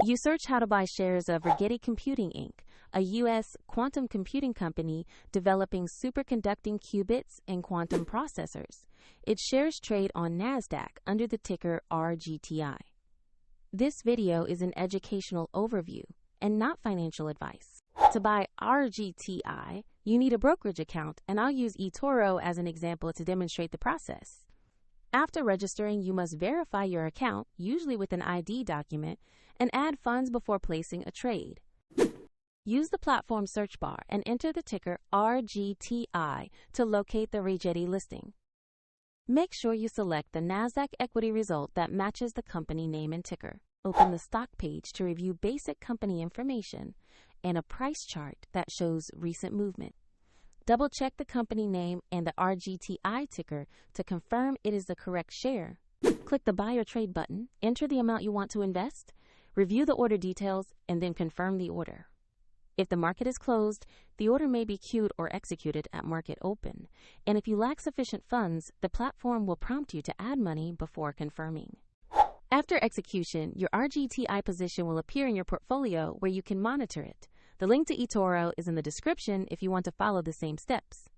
You search how to buy shares of Rigetti Computing Inc., a U.S. quantum computing company developing superconducting qubits and quantum processors. Its shares trade on NASDAQ under the ticker RGTI. This video is an educational overview and not financial advice. To buy RGTI, you need a brokerage account, and I'll use eToro as an example to demonstrate the process. After registering, you must verify your account, usually with an ID document, and add funds before placing a trade. Use the platform search bar and enter the ticker RGTI to locate the Rigetti listing. Make sure you select the NASDAQ equity result that matches the company name and ticker. Open the stock page to review basic company information and a price chart that shows recent movement. Double-check the company name and the RGTI ticker to confirm it is the correct share. Click the Buy or Trade button, enter the amount you want to invest, review the order details, and then confirm the order. If the market is closed, the order may be queued or executed at market open, and if you lack sufficient funds, the platform will prompt you to add money before confirming. After execution, your RGTI position will appear in your portfolio where you can monitor it. The link to eToro is in the description if you want to follow the same steps.